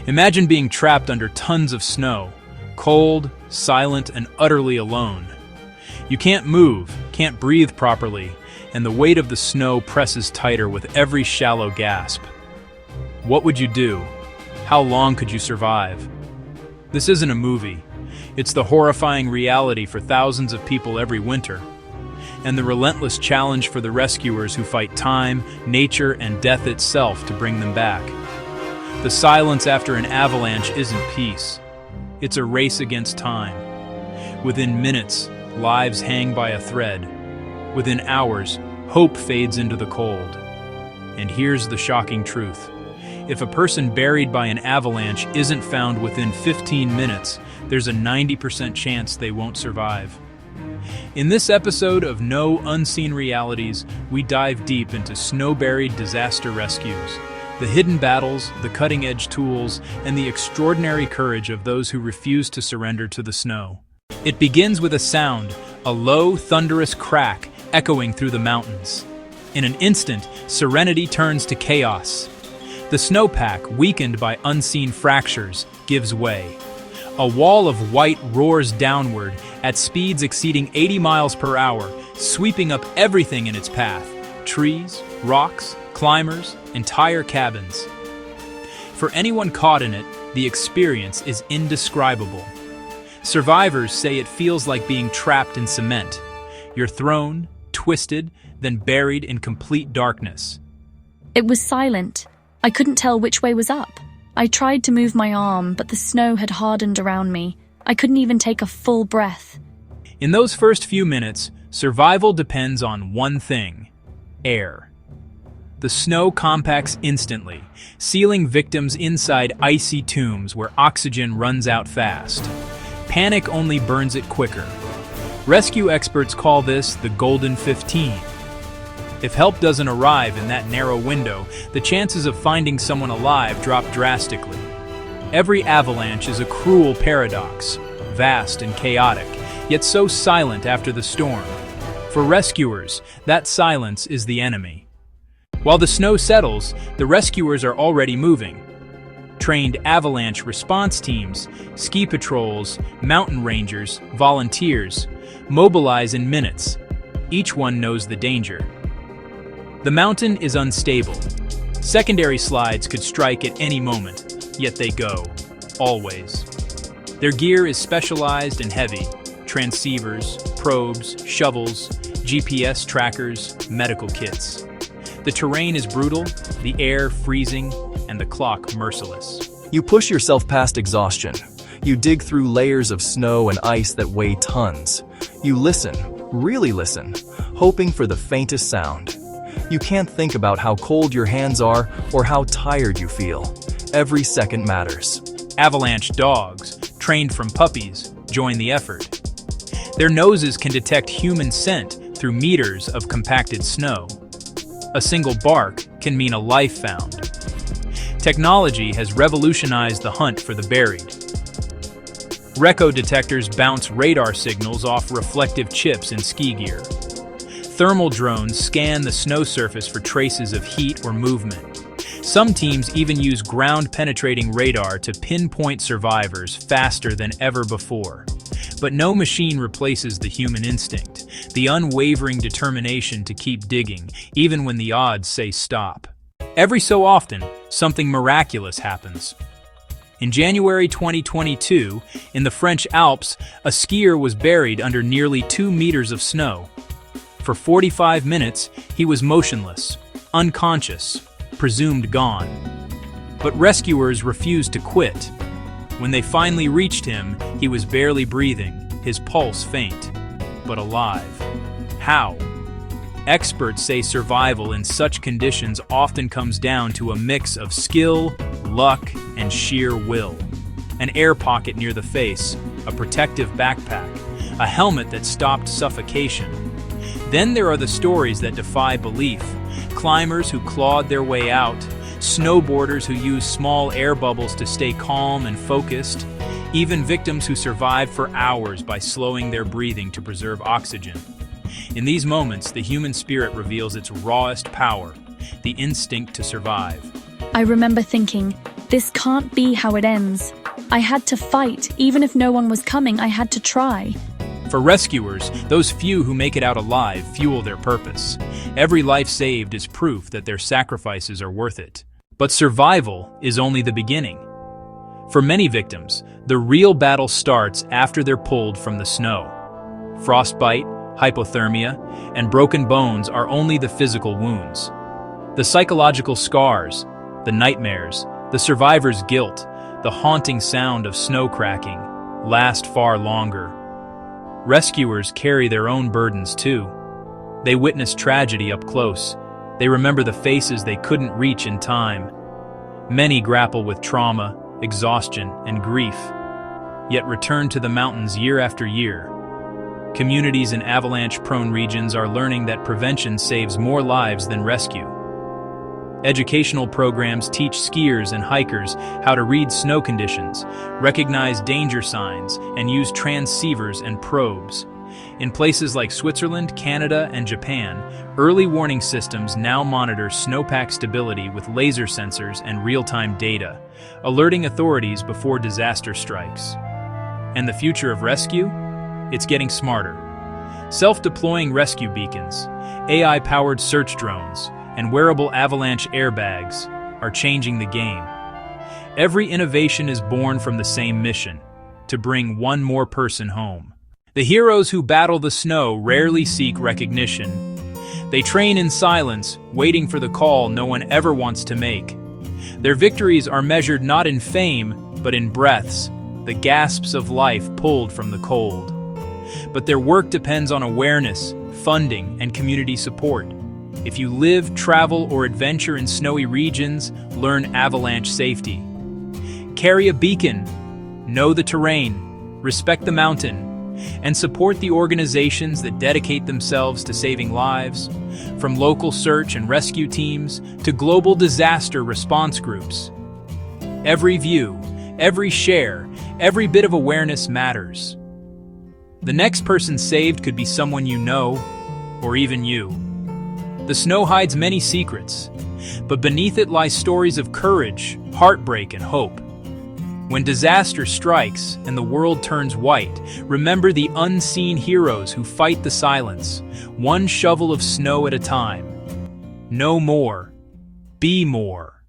Imagine being trapped under tons of snow, cold, silent, and utterly alone. You can't move, can't breathe properly, and the weight of the snow presses tighter with every shallow gasp. What would you do? How long could you survive? This isn't a movie. It's the horrifying reality for thousands of people every winter, and the relentless challenge for the rescuers who fight time, nature, and death itself to bring them back. The silence after an avalanche isn't peace. It's a race against time. Within minutes, lives hang by a thread. Within hours, hope fades into the cold. And here's the shocking truth. If a person buried by an avalanche isn't found within 15 minutes, there's a 90% chance they won't survive. In this episode of No Unseen Realities, we dive deep into snow-buried disaster rescues, the hidden battles, the cutting-edge tools, and the extraordinary courage of those who refuse to surrender to the snow. It begins with a sound, a low, thunderous crack echoing through the mountains. In an instant, serenity turns to chaos. The snowpack, weakened by unseen fractures, gives way. A wall of white roars downward at speeds exceeding 80 miles per hour, sweeping up everything in its path: trees, rocks, climbers, entire cabins. For anyone caught in it, the experience is indescribable. Survivors say it feels like being trapped in cement. You're thrown, twisted, then buried in complete darkness. It was silent. I couldn't tell which way was up. I tried to move my arm, but the snow had hardened around me. I couldn't even take a full breath. In those first few minutes, survival depends on one thing: air. The snow compacts instantly, sealing victims inside icy tombs where oxygen runs out fast. Panic only burns it quicker. Rescue experts call this the Golden 15. If help doesn't arrive in that narrow window, the chances of finding someone alive drop drastically. Every avalanche is a cruel paradox, vast and chaotic, yet so silent after the storm. For rescuers, that silence is the enemy. While the snow settles, the rescuers are already moving. Trained avalanche response teams, ski patrols, mountain rangers, volunteers mobilize in minutes. Each one knows the danger. The mountain is unstable. Secondary slides could strike at any moment, yet they go, always. Their gear is specialized and heavy: transceivers, probes, shovels, GPS trackers, medical kits. The terrain is brutal, the air freezing, and the clock merciless. You push yourself past exhaustion. You dig through layers of snow and ice that weigh tons. You listen, really listen, hoping for the faintest sound. You can't think about how cold your hands are or how tired you feel. Every second matters. Avalanche dogs, trained from puppies, join the effort. Their noses can detect human scent through meters of compacted snow. A single bark can mean a life found. Technology has revolutionized the hunt for the buried. Reco detectors bounce radar signals off reflective chips in ski gear. Thermal drones scan the snow surface for traces of heat or movement. Some teams even use ground-penetrating radar to pinpoint survivors faster than ever before. But no machine replaces the human instinct, the unwavering determination to keep digging, even when the odds say stop. Every so often, something miraculous happens. In January 2022, in the French Alps, a skier was buried under nearly 2 meters of snow. For 45 minutes, he was motionless, unconscious, presumed gone. But rescuers refused to quit. When they finally reached him, he was barely breathing, his pulse faint, but alive. How? Experts say survival in such conditions often comes down to a mix of skill, luck, and sheer will. An air pocket near the face, a protective backpack, a helmet that stopped suffocation. Then there are the stories that defy belief: climbers who clawed their way out, snowboarders who used small air bubbles to stay calm and focused, even victims who survived for hours by slowing their breathing to preserve oxygen. In these moments, the human spirit reveals its rawest power, the instinct to survive. I remember thinking, This can't be how it ends. I had to fight. Even if no one was coming, I had to try. For rescuers, those few who make it out alive fuel their purpose. Every life saved is proof that their sacrifices are worth it. But survival is only the beginning. For many victims, the real battle starts after they're pulled from the snow. Frostbite, hypothermia, and broken bones are only the physical wounds. The psychological scars, the nightmares, the survivor's guilt, the haunting sound of snow cracking, last far longer. Rescuers carry their own burdens too. They witness tragedy up close. They remember the faces they couldn't reach in time. Many grapple with trauma, exhaustion, and grief, yet return to the mountains year after year. Communities in avalanche-prone regions are learning that prevention saves more lives than rescue. Educational programs teach skiers and hikers how to read snow conditions, recognize danger signs, and use transceivers and probes. In places like Switzerland, Canada, and Japan, early warning systems now monitor snowpack stability with laser sensors and real-time data, alerting authorities before disaster strikes. And the future of rescue? It's getting smarter. Self-deploying rescue beacons, AI-powered search drones, and wearable avalanche airbags are changing the game. Every innovation is born from the same mission: to bring one more person home. The heroes who battle the snow rarely seek recognition. They train in silence, waiting for the call no one ever wants to make. Their victories are measured not in fame, but in breaths, the gasps of life pulled from the cold. But their work depends on awareness, funding, and community support. If you live, travel, or adventure in snowy regions, learn avalanche safety. Carry a beacon, know the terrain, respect the mountain, and support the organizations that dedicate themselves to saving lives, from local search and rescue teams to global disaster response groups. Every view, every share, every bit of awareness matters. The next person saved could be someone you know, or even you. The snow hides many secrets, but beneath it lie stories of courage, heartbreak, and hope. When disaster strikes and the world turns white, remember the unseen heroes who fight the silence, one shovel of snow at a time. No more. Be more.